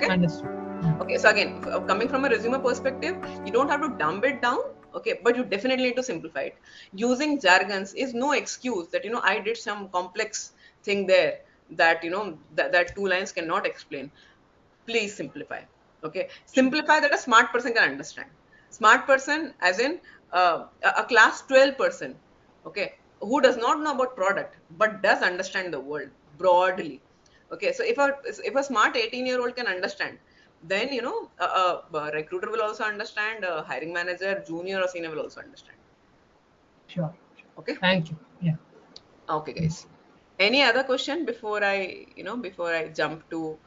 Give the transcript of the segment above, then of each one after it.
Okay. Understood. Okay, so again, coming from a resume perspective, you don't have to dumb it down, okay, but you definitely need to simplify it. Using jargons is no excuse that, I did some complex thing there that, that 2 lines cannot explain. Please simplify. Okay, simplify that a smart person can understand. Smart person, as in a class 12 person, okay, who does not know about product but does understand the world broadly. Okay, so if a smart 18-year-old can understand, then a recruiter will also understand, a hiring manager, junior or senior will also understand. Sure. Okay. Thank you. Yeah. Okay, guys. Any other question before I jump to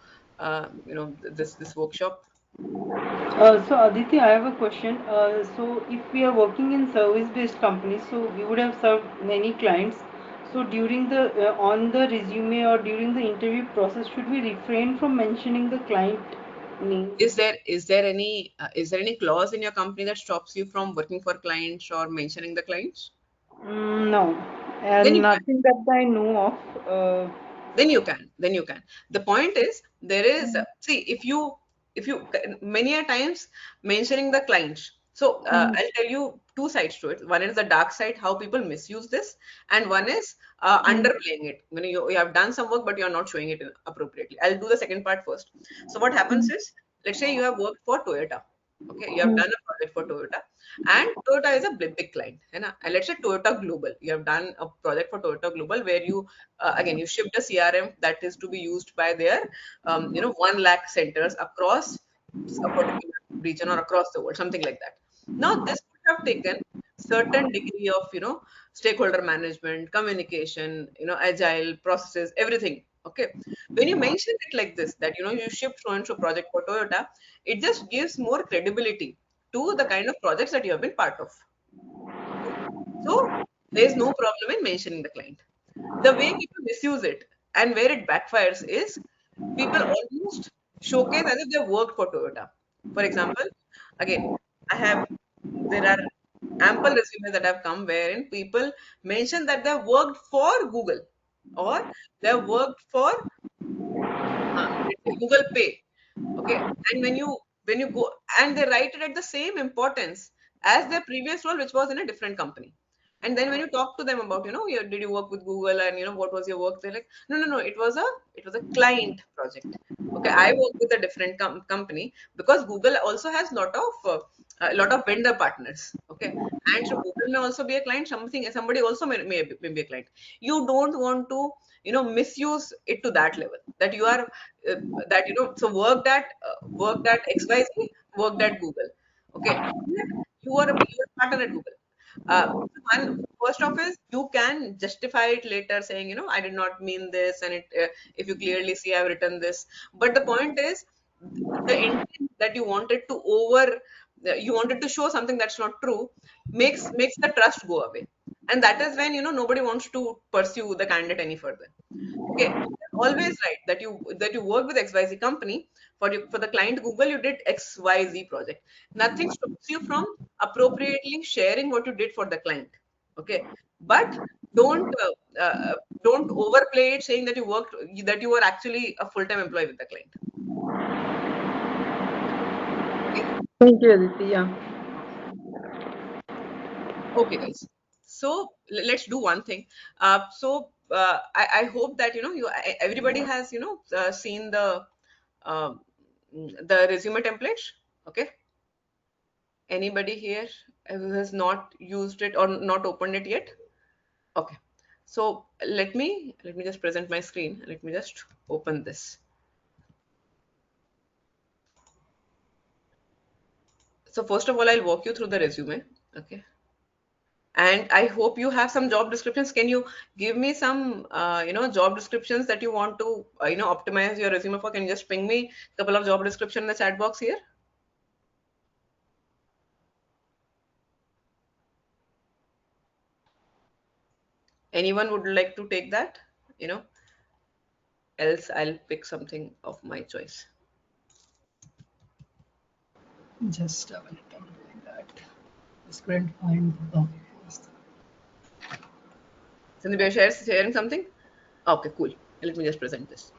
this workshop? So Aditi, I have a question. So if we are working in service-based companies, so we would have served many clients. So during the on the resume or during the interview process, should we refrain from mentioning the client names? Is there any clause in your company that stops you from working for clients or mentioning the clients? No, Then and you can. nothing that I know of. Then you can. The point is, there is, see, if you many a times mentioning the clients. So Mhm. I'll tell you two sides to it. One is the dark side, how people misuse this, and one is Mhm. underplaying it. You have done some work but you're not showing it appropriately. I'll do the second part first. So what happens Mhm. is, let's say you have worked for Toyota. Okay, you have Mhm. done a project for Toyota, and Toyota is a big client, है ना? And let's say Toyota Global. You have done a project for Toyota Global where you again, you shipped a CRM that is to be used by their 1 lakh centers across a particular region or across the world, something like that. Now this would have taken certain degree of stakeholder management, communication, agile processes, everything. Okay, when you mention it like this, that you shipped so and so project for Toyota, it just gives more credibility to the kind of projects that you have been part of. Okay, so there is no problem in mentioning the client. The way people misuse it and where it backfires is, people almost showcase as if they've worked for Toyota. For example, again, there are ample resumes that have come wherein people mention that they've worked for Google, or they've worked for let's say Google Pay. Okay, and when you go, and they write it at the same importance as their previous role, which was in a different company. And then when you talk to them about, did you work with Google, and what was your work, they're like, no, no, no, it was a client project. Okay, I work with a different company, because Google also has a lot of vendor partners. Okay, and so Google may also be a client. Somebody also may be a client. You don't want to misuse it to that level, that you are so worked at XYZ, worked at Google. Okay, you are a partner at Google. One first off is, you can justify it later, saying, I did not mean this, and if you clearly see I've written this. But the point is, the intent that you wanted to show something that's not true, makes the trust go away, and that is when nobody wants to pursue the candidate any further. Okay, always write that you work with XYZ company. For the client Google, you did XYZ project. Nothing stops you from appropriately sharing what you did for the client. Okay, but don't uh, uh, don't overplay it, saying that you were actually a full-time employee with the client. Okay. Thank you, Aditi. Yeah. Okay, guys. So let's do one thing. I hope that everybody has seen um, the resume template. Okay. Anybody here who has not used it or not opened it yet? Okay. So let me just present my screen. Let me just open this. So first of all, I'll walk you through the resume. Okay. And I hope you have some job descriptions. Can you give me some, job descriptions that you want to, optimize your resume for? Can you just ping me a couple of job description in the chat box here? Anyone would like to take that? You know, else I'll pick something of my choice. Just a minute. I'm doing that. Just couldn't find. Okay. Sandeep, you're sharing something? Okay, cool. Let me just present this.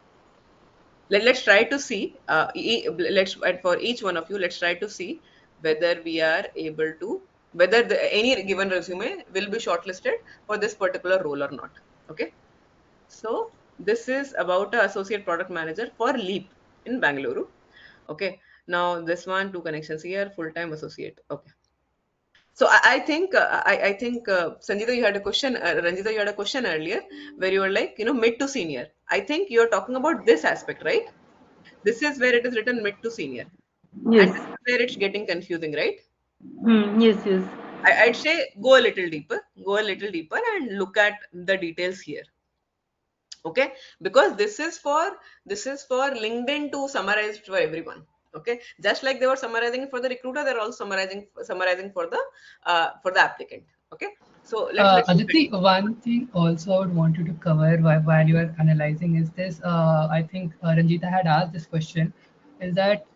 let's try to see, let's, and for each one of you, let's try to see whether we are able to, whether any given resume will be shortlisted for this particular role or not. Okay. So this is about a associate product manager for Leap in Bangalore. Okay. Now this one, two connections here, full-time associate. Okay. So I think Sanjita, you had a question. Ranjita, you had a question earlier where you were like, mid to senior. I think you're talking about this aspect, right? This is where it is written mid to senior, and Yes. this is where it's getting confusing, right? Yes, yes. I'd say go a little deeper, and look at the details here. Okay, because this is for LinkedIn to summarize for everyone. Okay, just like they were summarizing for the recruiter, they're also summarizing for the applicant. Okay, so let's look at Aditi, one thing also I would want you to cover while you are analyzing is this. I think Ranjita had asked this question, is that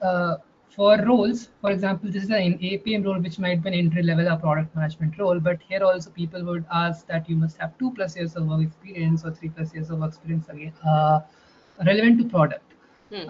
for roles, for example, this is an APM role which might be an entry level or product management role, but here also people would ask that you must have 2+ years of work experience or 3+ years of work experience again, relevant to product. Hmm.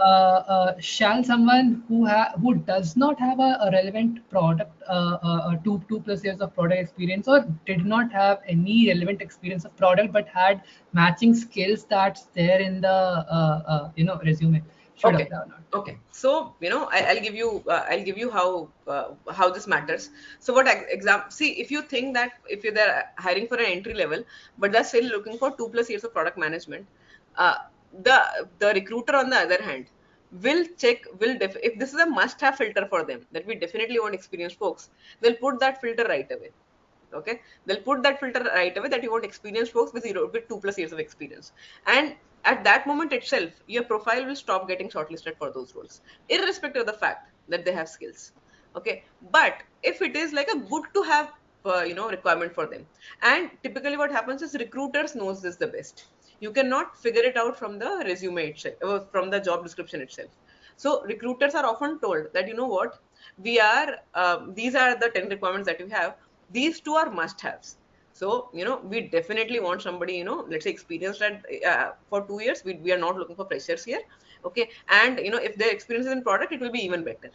Shall someone who does not have a relevant product, 2+ years of product experience, or did not have any relevant experience of product but had matching skills that's there in the resume, should Okay. apply or not? Okay. So, I'll give you how this matters. So what exam, see, if you think that if you're there hiring for an entry level, but they're still looking for 2+ years of product management, uh, the recruiter on the other hand if this is a must have filter for them, that we definitely want experienced folks, they'll put that filter right away. Okay, they'll put that filter right away that you want experienced folks with 2+ years of experience, and at that moment itself your profile will stop getting shortlisted for those roles, irrespective of the fact that they have skills. Okay, but if it is like a good to have requirement for them, and typically what happens is recruiters knows this the best. You cannot figure it out from the resume itself, from the job description itself. So recruiters are often told that, you know what, we are these are the 10 requirements that you have, these two are must haves. So we definitely want somebody, let's say experienced at for 2 years. We are not looking for freshers here. Okay, and if their experience is in product, it will be even better.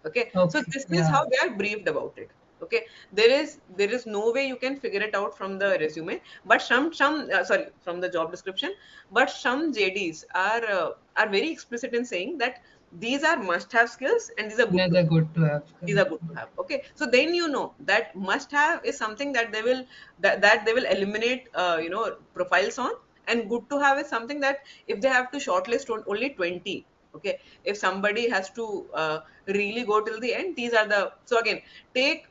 Okay, so Okay, this is yeah. how they are briefed about it. Okay, there is no way you can figure it out from the resume, but some sorry, from the job description, but some JDs are very explicit in saying that these are must have skills and these are good to Another good to have. these are good to have. Okay, so then that must have is something that they will eliminate profiles on, and good to have is something that if they have to shortlist on only 20. Okay, if somebody has to really go till the end, these are the, so again, take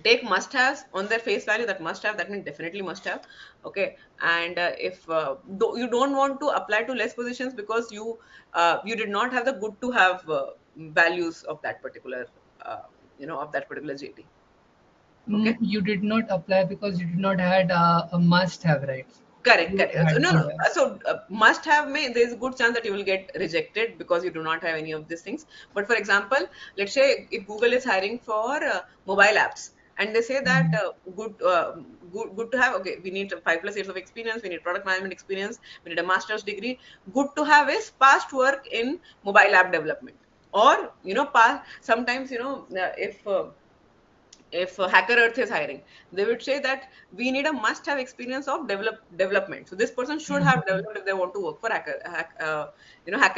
take must haves on their face value, that must have, that means definitely must have. Okay, and if you don't want to apply to less positions because you did not have the good to have values of that particular uh, of that particular JD. Okay. You did not apply because you did not had a must have, right? Correct, You correct. So, had no, good no. have. So must have may there's a good chance that you will get rejected because you do not have any of these things. But for example, let's say if Google is hiring for mobile apps, and they say that Mhm. good to have. Okay, we need 5+ years of experience. We need product management experience. We need a master's degree. Good to have is past work in mobile app development, or past sometimes if Hacker Earth is hiring, they would say that we need a must-have experience of development. So this person should have Mhm. developed if they want to work for Hacker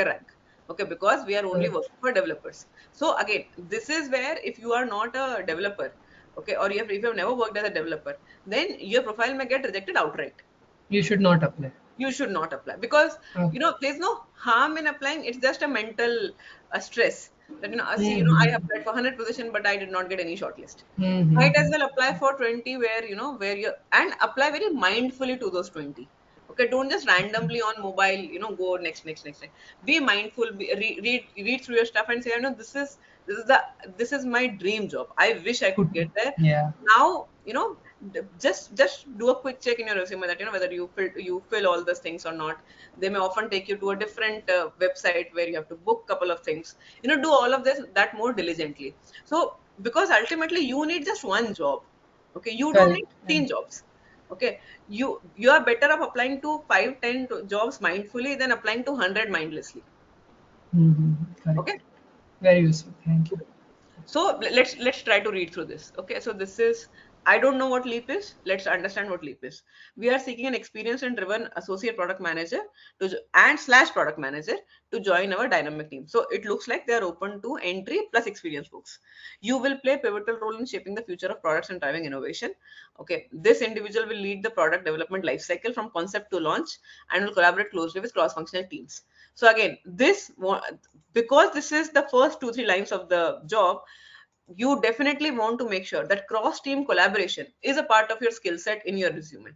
Rank. Okay, because we are only Correct. working for developers. So again, this is where if you are not a developer, okay, or if you have never worked as a developer, then your profile may get rejected outright. You should not apply. You should not apply because Okay. there's no harm in applying. It's just a mental stress that I see, I Mm-hmm. applied for 100 position but I did not get any shortlist. Might as Mm-hmm. well apply for 20 where where you, and apply very mindfully to those 20. Okay, don't just randomly on mobile go next. Be mindful, read through your stuff and say, this is the this is my dream job, I wish I Good. could get there. Yeah. Now just do a quick check in your resume that whether you fill all those things or not. They may often take you to a different website where you have to book couple of things. Do all of this that more diligently. So because ultimately you need just one job. Okay, you don't Correct. need 15 jobs. Okay, you are better off applying to 5, 10 jobs mindfully than applying to 100 mindlessly. Mm-hmm. Correct. Okay, Very useful. Thank you. so let's try to read through this. Okay, so this is, I don't know what leap is. Let's understand what leap is. We are seeking an experienced and driven associate product manager and slash product manager to join our dynamic team. So it looks like they are open to entry plus experience folks. You will play a pivotal role in shaping the future of products and driving innovation. Okay, this individual will lead the product development life cycle from concept to launch and will collaborate closely with cross-functional teams. So again, because this is the first 2, 3 lines of the job, you definitely want to make sure that cross team collaboration is a part of your skill set in your resume.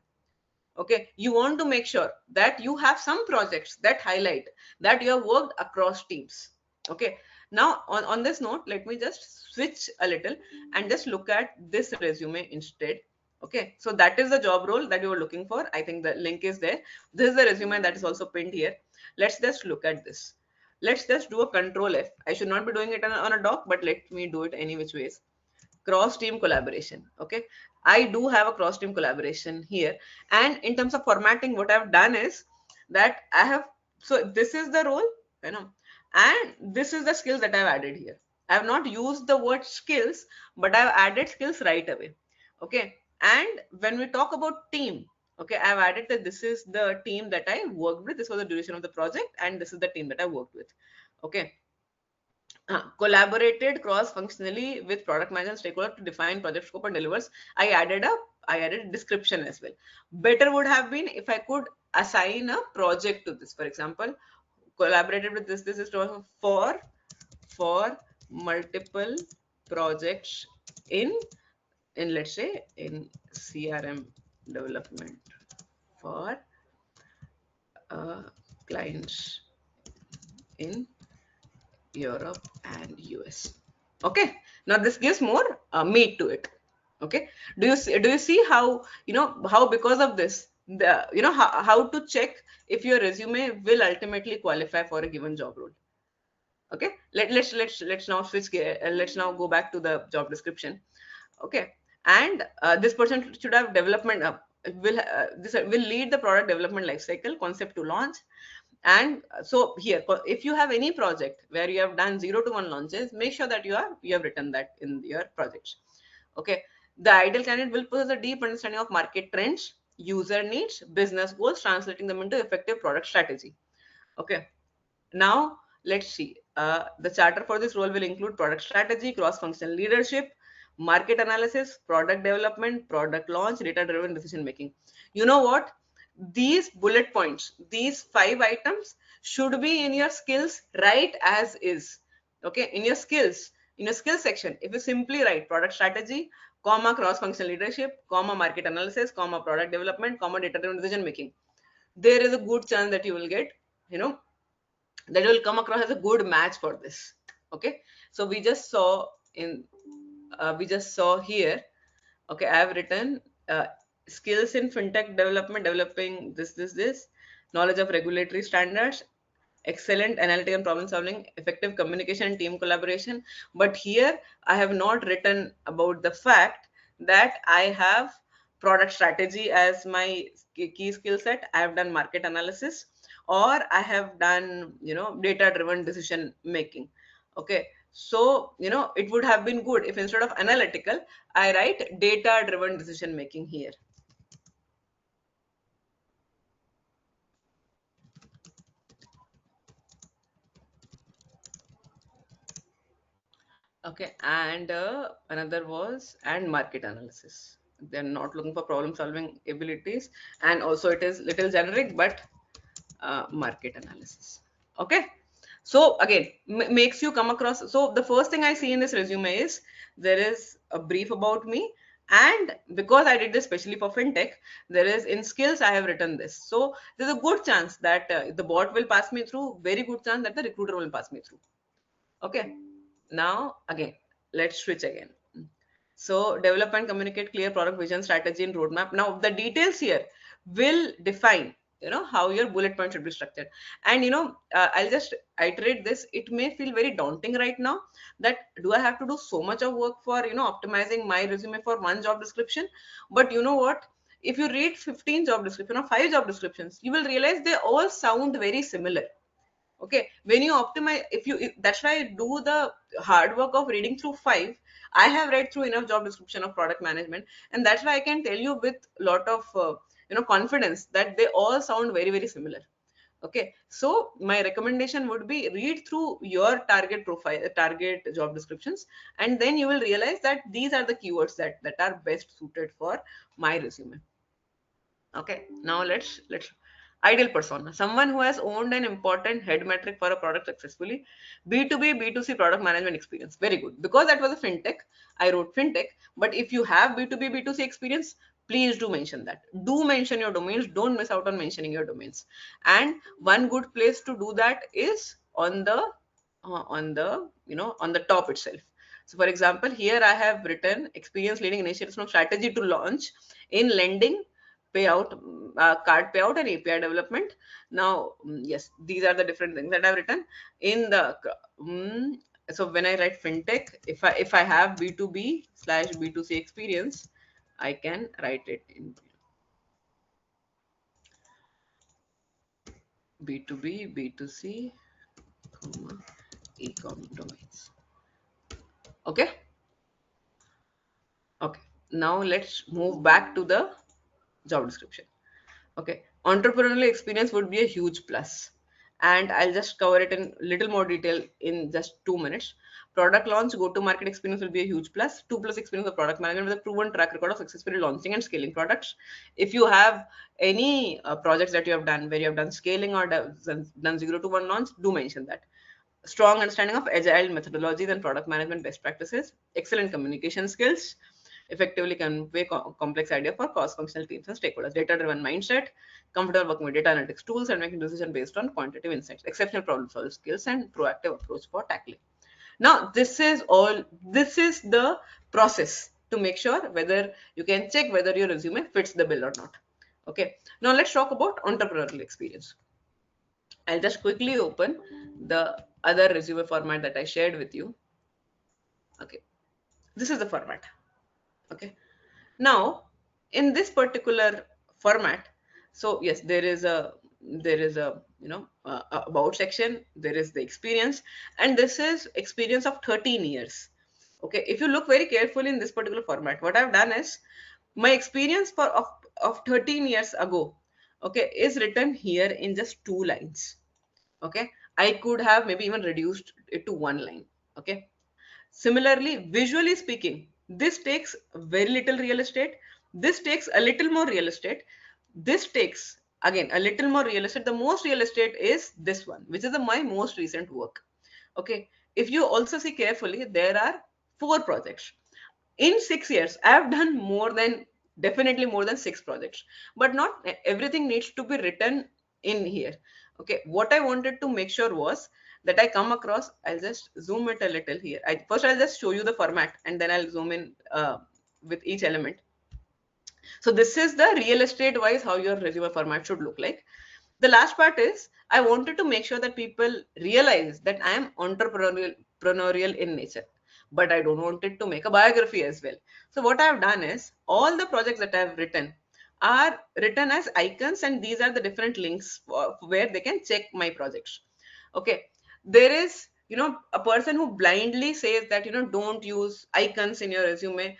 Okay, you want to make sure that you have some projects that highlight that you have worked across teams. Okay, now on this note, let me just switch a little and just look at this resume instead. Okay, so that is the job role that you were looking for. I think the link is there. This is the resume that is also pinned here. Let's just look at this. Let's just do a control F. I should not be doing it on a doc, but let me do it any which ways. Cross team collaboration. Okay, I do have a cross team collaboration here, and in terms of formatting, what I've done is that I have, so this is the role, you know, and this is the skills that I've added here. I have not used the word skills, but I've added skills right away. Okay, and when we talk about team, okay, I've added that this is the team that I worked with, this was the duration of the project, and this is the team that I worked with. Okay, collaborated cross-functionally with product manager and stakeholder to define project scope and delivers. I added a description as well. Better would have been if I could assign a project to this. For example, collaborated with this. This is for multiple projects in let's say in CRM development for clients in Europe and US. Okay. Now this gives more meat to it. Okay. Do you see how, how because of this, the how to check if your resume will ultimately qualify for a given job role. Okay. Let's now switch gear. Let's now go back to the job description. Okay, and this person should have development this will lead the product development life cycle concept to launch. And so here, if you have any project where you have done 0 to 1 launches, make sure that you have written that in your projects. Okay, the ideal candidate will possess a deep understanding of market trends, user needs, business goals, translating them into effective product strategy. Okay, now, let's see. The charter for this role will include product strategy, cross-functional leadership, market analysis, product development, product launch, data-driven decision making. You know what? These bullet points, these 5 items should be in your skills right as is. Okay, in your skills section, if you simply write product strategy, comma, cross-functional leadership, comma, market analysis, comma, product development, comma, data-driven decision making, there is a good chance that you will get, you know, that will come across as a good match for this. Okay, so we just saw here. Okay, I have written skills in fintech development, developing this knowledge of regulatory standards, excellent analytical and problem solving, effective communication and team collaboration. But here I have not written about the fact that I have product strategy as my key skill set. I have done market analysis, or I have done, data driven decision making. Okay, so it would have been good if instead of analytical I write data driven decision making here. Okay, and another was and market analysis. They're not looking for problem solving abilities, and also it is little generic, but market analysis. Okay, so again, makes you come across. So the first thing I see in this resume is there is a brief about me, and because I did this especially for fintech, there is in skills I have written this. So there's a good chance that the bot will pass me through. Very good chance that the recruiter will pass me through. Okay, now again, let's switch again. So develop and communicate clear product vision, strategy, and roadmap. Now the details here will define, how your bullet point should be structured. And I'll just iterate this. It may feel very daunting right now that do I have to do so much of work for optimizing my resume for one job description? But you know what? if you read 15 job description or 5 job descriptions, you will realize they all sound very similar. Okay, when you optimize, that's why I do the hard work of reading through 5. I have read through enough job description of product management, and that's why I can tell you with lot of confidence that they all sound very very similar. Okay, so my recommendation would be read through your target profile, target job descriptions, and then you will realize that these are the keywords that are best suited for my resume. Okay, now let's ideal persona, someone who has owned an important head metric for a product successfully. B2B, B2C product management experience, very good, because that was a fintech. I wrote fintech, but if you have B2B, B2C experience, please do mention that. Do mention your domains. Don't miss out on mentioning your domains. And one good place to do that is on the top itself. So for example, here I have written experience leading initiatives from strategy to launch in lending, payout, card payout, and API development. Now, yes, these are the different things that I've written in the. So when I write fintech, if I have B2B/B2C experience, I can write it in B2B, B2C, comma, e-com domains. Okay. Okay. Now let's move back to the job description. Okay, entrepreneurial experience would be a huge plus, and I'll just cover it in little more detail in just 2 minutes. Product launch, go-to-market experience will be a huge plus. 2+ experience of product management with a proven track record of successfully launching and scaling products. If you have any projects that you have done where you have done scaling or done 0 to 1 launch, do mention that. Strong understanding of agile methodologies and product management best practices, excellent communication skills, effectively convey complex idea for cross-functional teams and stakeholders, data-driven mindset, comfortable working with data analytics tools and making decisions based on quantitative insights, exceptional problem-solving skills, and proactive approach for tackling. Now, this is the process to make sure whether you can check whether your resume fits the bill or not. Okay. Now let's talk about entrepreneurial experience. I'll just quickly open the other resume format that I shared with you. Okay, this is the format. Okay, now in this particular format, so yes, there is a about section, there is the experience, and this is experience of 13 years. Okay, if you look very carefully in this particular format, what I've done is my experience of 13 years ago, okay, is written here in just 2 lines. Okay, I could have maybe even reduced it to 1 line. Okay, similarly, visually speaking, this takes very little real estate, this takes a little more real estate, this takes again a little more real estate. The most real estate is this one, which is my most recent work. Okay, if you also see carefully, there are 4 projects in 6 years. I have done definitely more than 6 projects, but not everything needs to be written in here. Okay, what I wanted to make sure was that I come across, I'll just zoom it a little here. I'll just show you the format and then I'll zoom in with each element. So this is the real estate wise how your resume format should look like. The last part is I wanted to make sure that people realize that I am entrepreneurial in nature, but I don't want it to make a biography as well. So what I've done is all the projects that I've written are written as icons, and these are the different links where they can check my projects. Okay, there is a person who blindly says that don't use icons in your resume,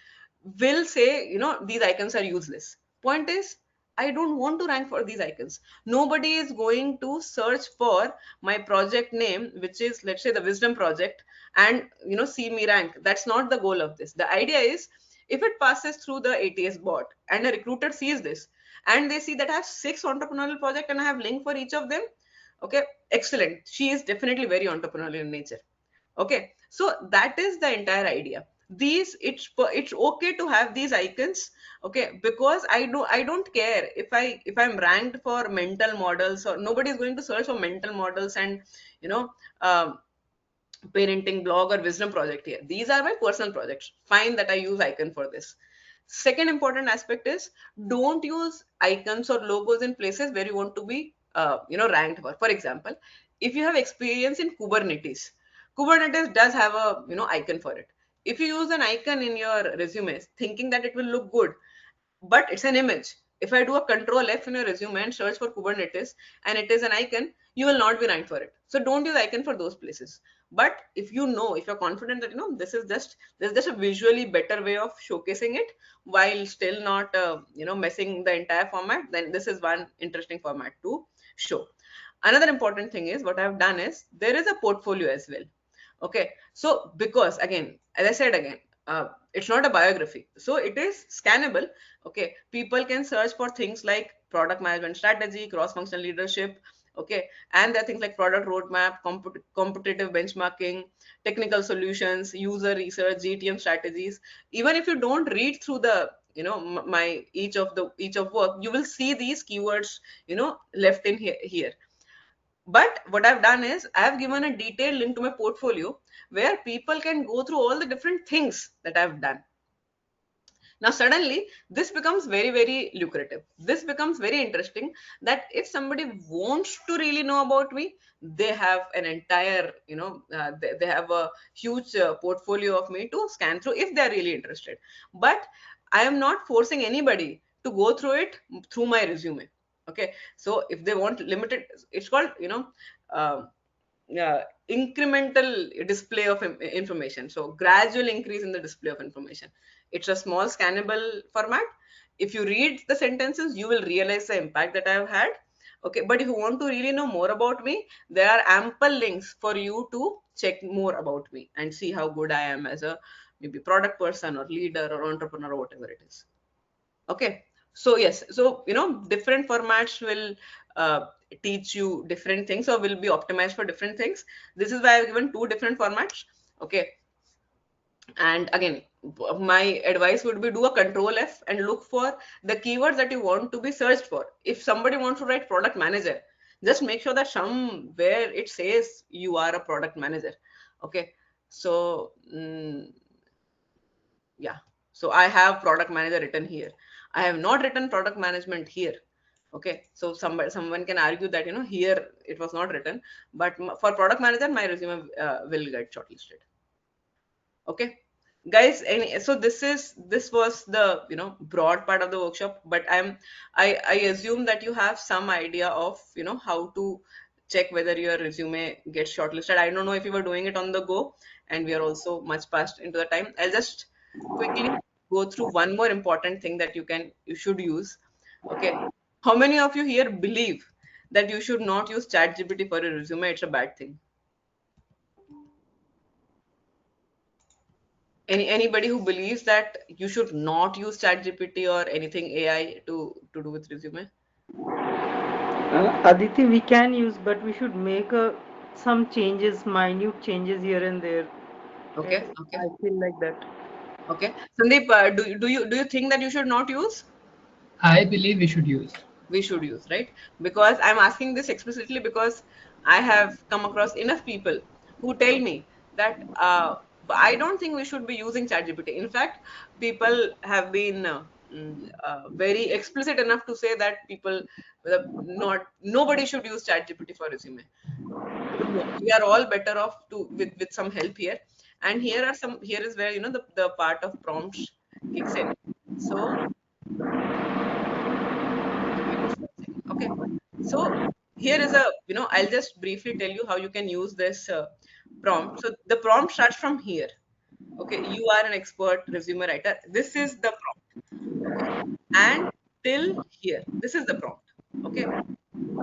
will say these icons are useless. Point is, I don't want to rank for these icons. Nobody is going to search for my project name, which is, let's say, the wisdom project, and see me rank. That's not the goal of this. The idea is, if it passes through the ATS bot and a recruiter sees this and they see that I have 6 entrepreneurial projects and I have link for each of them, okay, excellent, she is definitely very entrepreneurial in nature. Okay, so that is the entire idea. These it's okay to have these icons. Okay, because I don't care if I'm ranked for mental models, or nobody is going to search for mental models and you know um, parenting blog or wisdom project here. These are my personal projects. Fine that I use icon for this. Second important aspect is, don't use icons or logos in places where you want to be ranked for. For example, if you have experience in Kubernetes does have a icon for it. If you use an icon in your resumes thinking that it will look good, but it's an image, If I do a control F in your resume and search for Kubernetes and it is an icon, you will not be ranked for it. So don't use icon for those places. But if you know, if you're confident that this is just a visually better way of showcasing it while still not messing the entire format, then this is one interesting format to show. Another important thing is what I've done is there is a portfolio as well. Okay, so because again, as I said again, it's not a biography, so it is scannable. Okay, people can search for things like product management strategy, cross-functional leadership. Okay, and there are things like product roadmap, competitive benchmarking, technical solutions, user research, GTM strategies. Even if you don't read through the my each of work, you will see these keywords left in here. But what I've done is I've given a detailed link to my portfolio where people can go through all the different things that I've done. Now, suddenly, this becomes very, very lucrative. This becomes very interesting that if somebody wants to really know about me, they have an entire, they have a huge portfolio of me to scan through if they're really interested. But I am not forcing anybody to go through it through my resume. Okay. So if they want limited, it's called, incremental display of information. So gradual increase in the display of information. It's a small scannable format. If you read the sentences, you will realize the impact that I have had. Okay, but if you want to really know more about me, there are ample links for you to check more about me and see how good I am as a maybe product person or leader or entrepreneur or whatever it is. Okay, so yes, so different formats will teach you different things or will be optimized for different things. This is why I've given two different formats. Okay, and again, my advice would be do a control F and look for the keywords that you want to be searched for. If somebody wants to write product manager, just make sure that somewhere it says you are a product manager. Okay, so yeah, so I have product manager written here. I have not written product management here. Okay, so someone can argue that here it was not written, but for product manager my resume will get shortlisted. Okay, guys, so this was the broad part of the workshop, but I assume that you have some idea of how to check whether your resume gets shortlisted. I don't know if you were doing it on the go, and we are also much past into the time. I'll just quickly go through one more important thing that you should use. Okay, how many of you here believe that you should not use ChatGPT for a resume? It's a bad thing. Anybody who believes that you should not use ChatGPT or anything AI to do with resume? Aditi, we can use, but we should make some changes, minute changes here and there. Okay, okay, I feel like that. okay. Sandeep, do you think that you should not use? I believe we should use. We should use, right? Because I'm asking this explicitly because I have come across enough people who tell me that I don't think we should be using ChatGPT. In fact, people have been very explicit enough to say that people not nobody should use ChatGPT for resume. No, we are all better off with some help here. And here is where the part of prompts kicks in. So give us 1 second. Okay. So here is I'll just briefly tell you how you can use this prompt. So the prompt starts from here. Okay. You are an expert resume writer. This is the prompt. Okay. And till here, this is the prompt. Okay.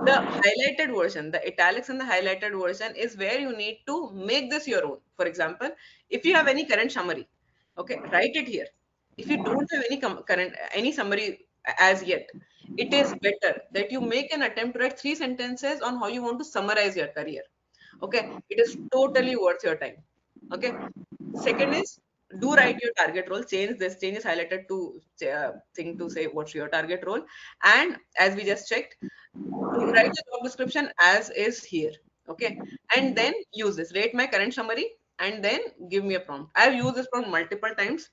The highlighted version, the italics and the highlighted version is where you need to make this your own. For example, if you have any current summary, okay, write it here. If you don't have any summary as yet, it is better that you make an attempt to write 3 sentences on how you want to summarize your career. Okay, it is totally worth your time. Okay, second is do write your target role. Change is highlighted to thing to say what's your target role, and as we just checked, write the job description as is here. Okay, and then use this, rate my current summary, and then give me a prompt. I've used this prompt multiple times.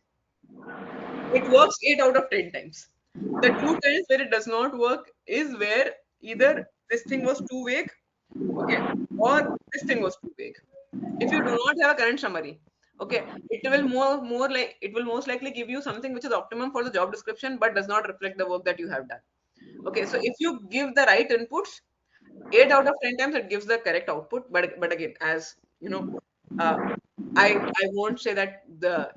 It works 8 out of 10 times. The 2 times where it does not work is where either this thing was too vague, okay, or this thing was too vague. If you do not have a current summary, Okay, it will most likely give you something which is optimum for the job description but does not reflect the work that you have done. Okay, so if you give the right inputs, 8 out of 10 times it gives the correct output. But again, as you know, uh, I won't say that the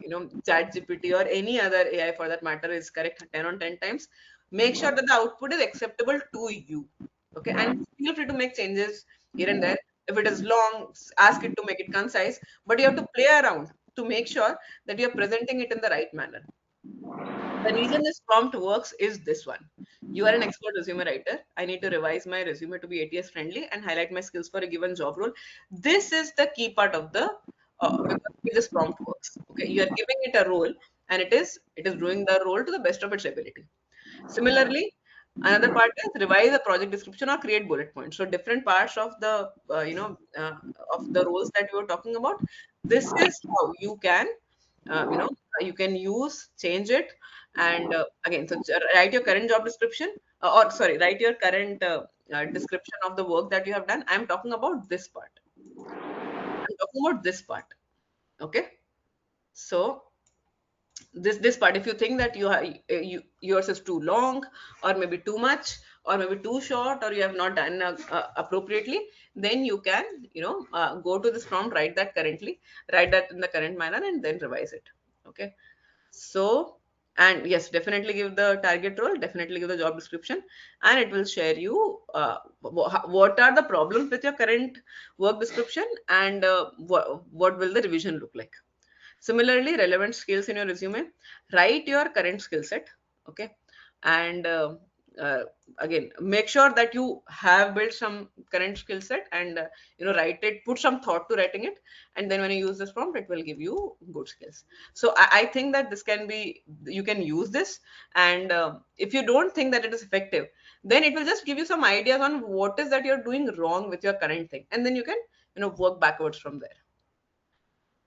chat GPT or any other AI for that matter is correct 10 on 10 times. Make sure that the output is acceptable to you. Okay, and feel free to make changes here and there. If it is long, ask it to make it concise, but you have to play around to make sure that you're presenting it in the right manner. The reason this prompt works is this one. You are an expert resume writer. I need to revise my resume to be ATS friendly and highlight my skills for a given job role. This is the key part of the because this prompt works. Okay, you are giving it a role, and it is doing the role to the best of its ability. Similarly, another part is revise a project description or create bullet points. So different parts of the of the roles that we were talking about. This is how you can you can use, change it, and again, so write your current job description, or sorry, write your current description of the work that you have done. I'm talking about this part. I'm talking about this part. Okay, so this part, if you think that yours is too long, or maybe too much, or maybe too short, or you have not done appropriately, then you can go to this prompt, write that in the current manner, and then revise it. Okay, so, and yes, definitely give the target role, definitely give the job description, and it will share you what are the problems with your current work description, and what will the revision look like. Similarly, relevant skills in your resume, write your current skill set. Okay, and uh, again, make sure that you have built some current skill set, and write it, put some thought to writing it, and then when you use this prompt, it will give you good skills. So I think that this can be, you can use this, and if you don't think that it is effective, then it will just give you some ideas on what is that you're doing wrong with your current thing, and then you can work backwards from there.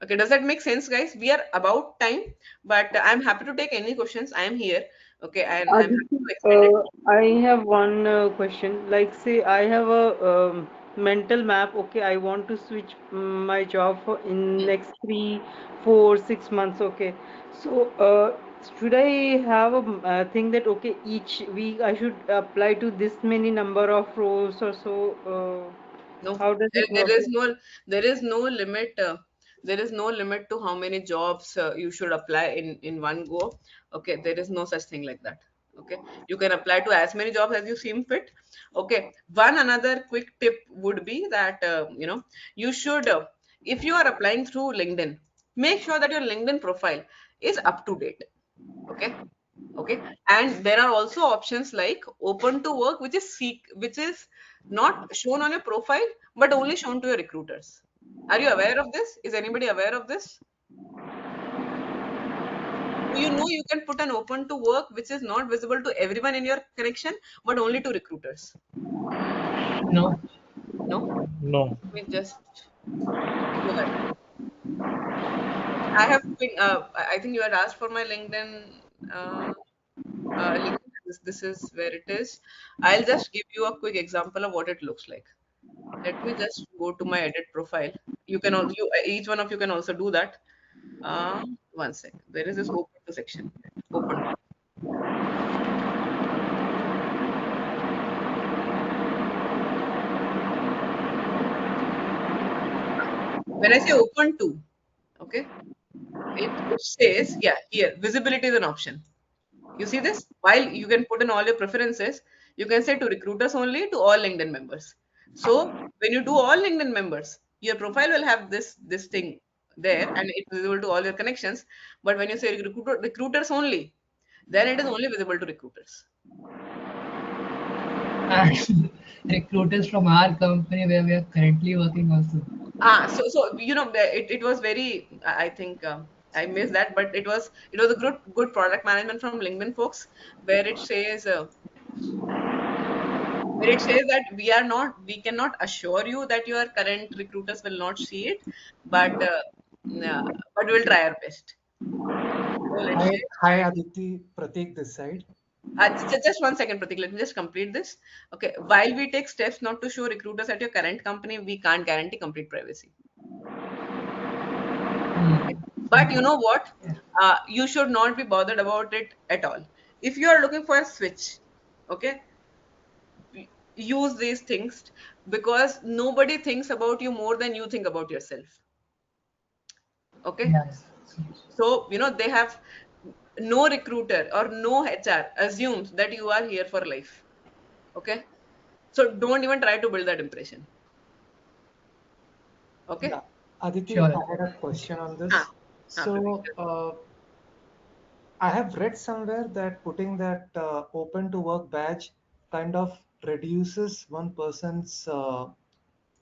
Okay, does that make sense, guys? We are about time, but I'm happy to take any questions. I am here. Okay, and I'm happy Aditi, to explain it. I have one question. Like, say, I have a mental map. Okay, I want to switch my job for in Hmm. next 3, 4, 6 months. Okay, so should I have a thing that okay, each week I should apply to this many number of roles or so? No, How does it work? there is no limit. There is no limit to how many jobs you should apply in one go. Okay, there is no such thing like that. Okay, you can apply to as many jobs as you seem fit. Okay, one another quick tip would be that you should if you are applying through LinkedIn, make sure that your LinkedIn profile is up to date. Okay, okay, and there are also options like open to work, which is not shown on your profile but only shown to your recruiters. Are you aware of this? Is anybody aware of this? Do you know you can put an open to work which is not visible to everyone in your connection but only to recruiters? No. No, No. let me just go ahead. I have been, I think you had asked for my LinkedIn uh, link. This is where it is. I'll just give you a quick example of what it looks like. Let me just go to my edit profile. You can all you each one of you can also do that. One sec. There is this open to section. Open to. When I say open to, okay, it says, yeah, here visibility is an option. You see this? While you can put in all your preferences, you can say to recruiters only, to all LinkedIn members. So when you do all LinkedIn members, your profile will have this thing there, and it's visible to all your connections. But when you say recruiters only, then it is only visible to recruiters. And recruiters from our company where we are currently working also. So it was very, I think I missed that, but it was a good product management from LinkedIn folks, where it says. Where it says that we cannot assure you that your current recruiters will not see it, but we will try our best. So let's Hi, say hi I do. Aditi, Pratik this side. Just 1 second, Pratik. Let me just complete this. Okay. While we take steps not to show recruiters at your current company, we can't guarantee complete privacy. Hmm. Okay. But you know what? Yeah. You should not be bothered about it at all. If you are looking for a switch, okay, use these things, because nobody thinks about you more than you think about yourself. Okay. Yes. So, they have no recruiter or no HR assumes that you are here for life. Okay. So don't even try to build that impression. Yeah, Okay. Aditi, Sure. I had a question on Ah, this. Pratik. So, I have read somewhere that putting that open to work badge kind of reduces one person's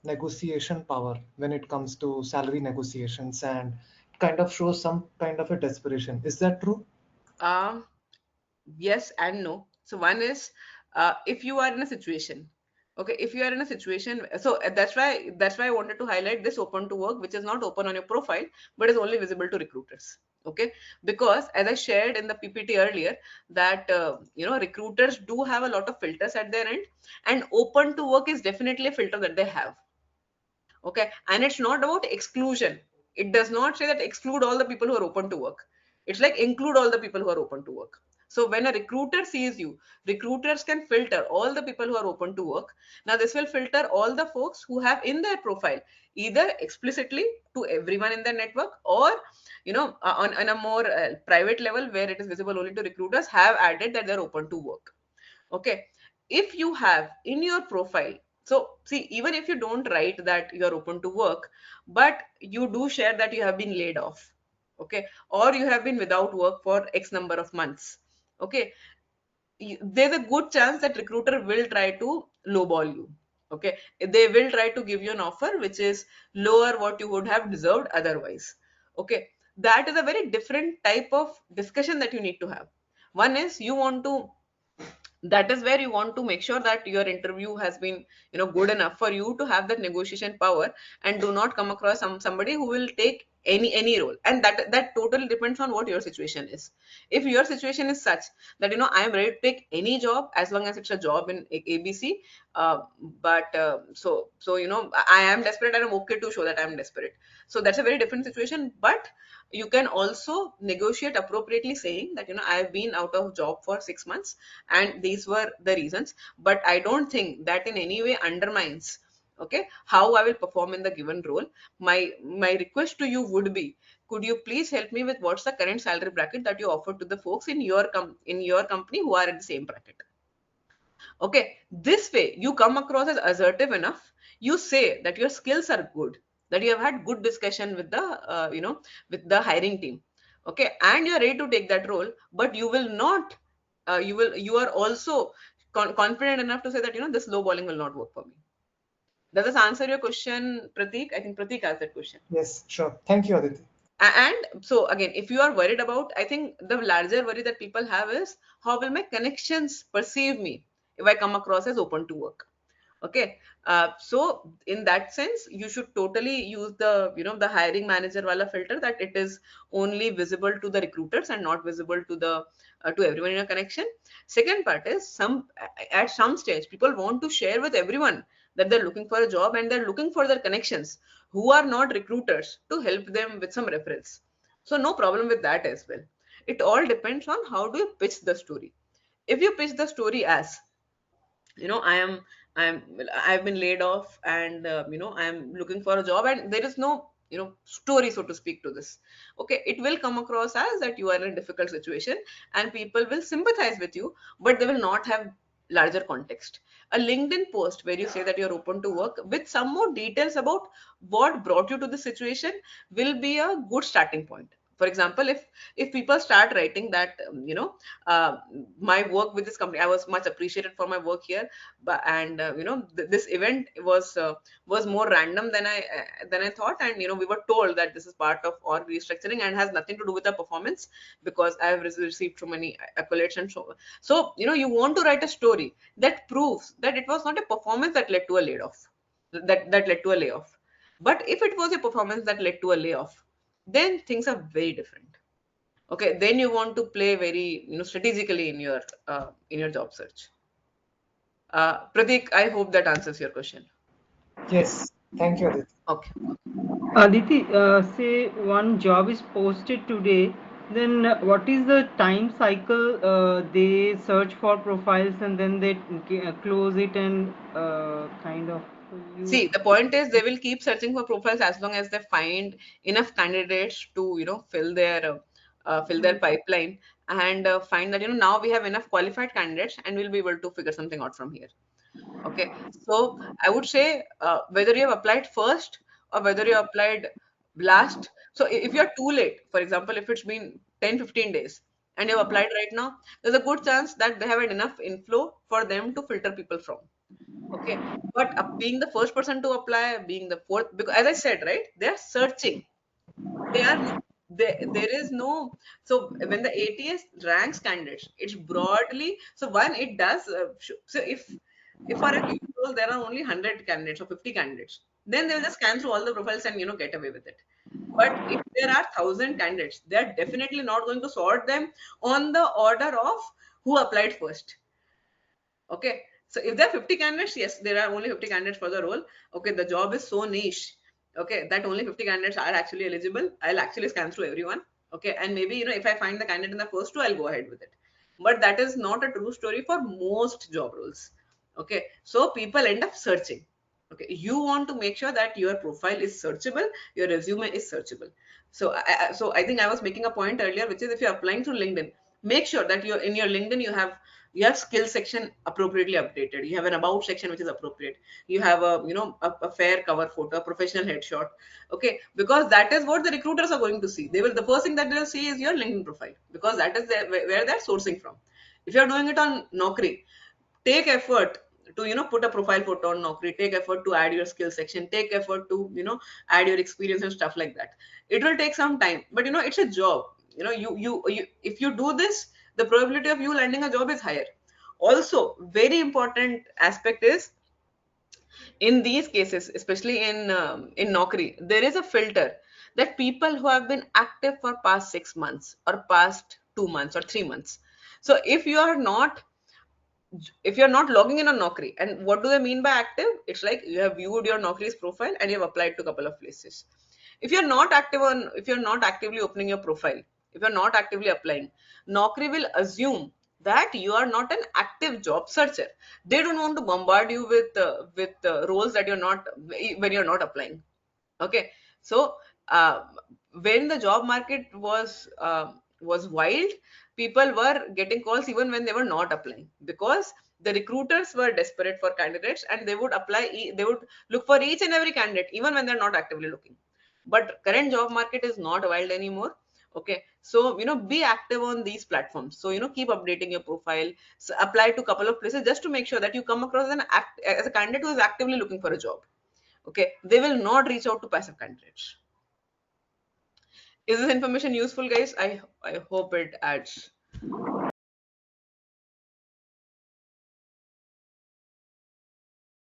negotiation power when it comes to salary negotiations, and it kind of shows some kind of a desperation. Is that true? Um, yes and no. So one is, if you are in a situation, okay, if you are in a situation, so that's why I wanted to highlight this open to work, which is not open on your profile, but is only visible to recruiters. Okay, because as I shared in the PPT earlier, that recruiters do have a lot of filters at their end, and open to work is definitely a filter that they have. Okay, and it's not about exclusion. It does not say that exclude all the people who are open to work. It's like include all the people who are open to work. So when a recruiter sees you, recruiters can filter all the people who are open to work. Now this will filter all the folks who have in their profile, either explicitly to everyone in their network, or on a more private level where it is visible only to recruiters, have added that they're open to work. Okay, if you have in your profile, so see, even if you don't write that you're open to work, but you do share that you have been laid off, okay, or you have been without work for x number of months, okay, there's a good chance that recruiter will try to lowball you. Okay, they will try to give you an offer which is lower what you would have deserved otherwise. Okay, that is a very different type of discussion that you need to have. One is you want to, that is where you want to make sure that your interview has been good enough for you to have that negotiation power, and do not come across somebody who will take any role, and that totally depends on what your situation is. If your situation is such that I am ready to take any job as long as it's a job in ABC, uh, but so I am desperate and I'm okay to show that I'm desperate, so that's a very different situation. But you can also negotiate appropriately, saying that I've been out of job for 6 months and these were the reasons, but I don't think that in any way undermines, okay, how I will perform in the given role. My request to you would be, could you please help me with what's the current salary bracket that you offer to the folks in your company who are in the same bracket. Okay, this way you come across as assertive enough. You say that your skills are good, that you have had good discussion with the with the hiring team. Okay, and you are ready to take that role, but you will not. You are also confident enough to say that this low balling will not work for me. Does this answer your question, Pratik? I think Pratik asked that question. Yes, sure. Thank you, Aditi. And so again, if you are worried about, I think the larger worry that people have is, how will my connections perceive me if I come across as open to work? Okay, so in that sense you should totally use the the hiring manager wala filter, that it is only visible to the recruiters and not visible to the to everyone in a connection. Second part is, at some stage people want to share with everyone that they're looking for a job, and they're looking for their connections who are not recruiters to help them with some reference. So no problem with that as well. It all depends on how do you pitch the story. If you pitch the story as, I am I've been laid off, and I'm looking for a job, and there is no story, so to speak, to this. Okay, it will come across as that you are in a difficult situation, and people will sympathize with you, but they will not have larger context. A LinkedIn post where you say that you're open to work with some more details about what brought you to the situation will be a good starting point. For example, if people start writing that uh, my work with this company, I was much appreciated for my work here, but and this event was more random than I thought, and we were told that this is part of org restructuring and has nothing to do with the performance, because I have received so many accolades, and so you want to write a story that proves that it was not a performance that led to a layoff, that led to a layoff. But if it was a performance that led to a layoff, then things are very different. Okay, then you want to play very strategically in your job search. Pratik, I hope that answers your question. Yes. Thank you, Aditi. Okay. Aditi, say one job is posted today, then what is the time cycle they search for profiles and then they close it and kind of you. See, the point is they will keep searching for profiles as long as they find enough candidates to, fill their pipeline, and find that, now we have enough qualified candidates and we'll be able to figure something out from here. Okay. So I would say, whether you have applied first or whether you applied last. So if you're too late, for example, if it's been 10-15 days and you've applied right now, there's a good chance that they have had enough inflow for them to filter people from. Okay. But being the first person to apply, being the fourth, because as I said, right, they are searching. They are no, there is no. So when the ATS ranks candidates, it's broadly. So one, it does. So if for a given role there are only 100 candidates or 50 candidates, then they'll just scan through all the profiles and get away with it. But if there are 1,000 candidates, they are definitely not going to sort them on the order of who applied first. Okay. So if there are 50 candidates, yes, there are only 50 candidates for the role. Okay. The job is so niche. Okay. That only 50 candidates are actually eligible. I'll actually scan through everyone. Okay. And maybe, if I find the candidate in the first two, I'll go ahead with it. But that is not a true story for most job roles. Okay. So people end up searching. Okay. You want to make sure that your profile is searchable, your resume is searchable. So I think I was making a point earlier, which is if you're applying through LinkedIn, make sure that you're in your LinkedIn, you have skill section appropriately updated, you have an about section which is appropriate, you have a fair cover photo, a professional headshot. Okay, because that is what the recruiters are going to see. The first thing that they'll see is your LinkedIn profile, because that is where they're sourcing from. If you're doing it on Naukri, take effort to put a profile photo on Naukri, take effort to add your skill section, take effort to add your experience and stuff like that. It will take some time, but it's a job. You if you do this, the probability of you landing a job is higher. Also, very important aspect is, in these cases, especially in Naukri, there is a filter that people who have been active for past 6 months or past 2 months or 3 months. So if you're not logging in on Naukri, and what do they mean by active? It's like you have viewed your Naukri's profile and you have applied to a couple of places. If you're not actively opening your profile, if you're not actively applying, Naukri will assume that you are not an active job searcher. They don't want to bombard you with roles that you're not, when you're not applying. Okay. So uh, when the job market was wild, people were getting calls even when they were not applying, because the recruiters were desperate for candidates and they would look for each and every candidate even when they're not actively looking. But current job market is not wild anymore. Okay, so be active on these platforms. So keep updating your profile. So apply to a couple of places just to make sure that you come across as a candidate who is actively looking for a job. Okay, they will not reach out to passive candidates. Is this information useful, guys? I hope it adds.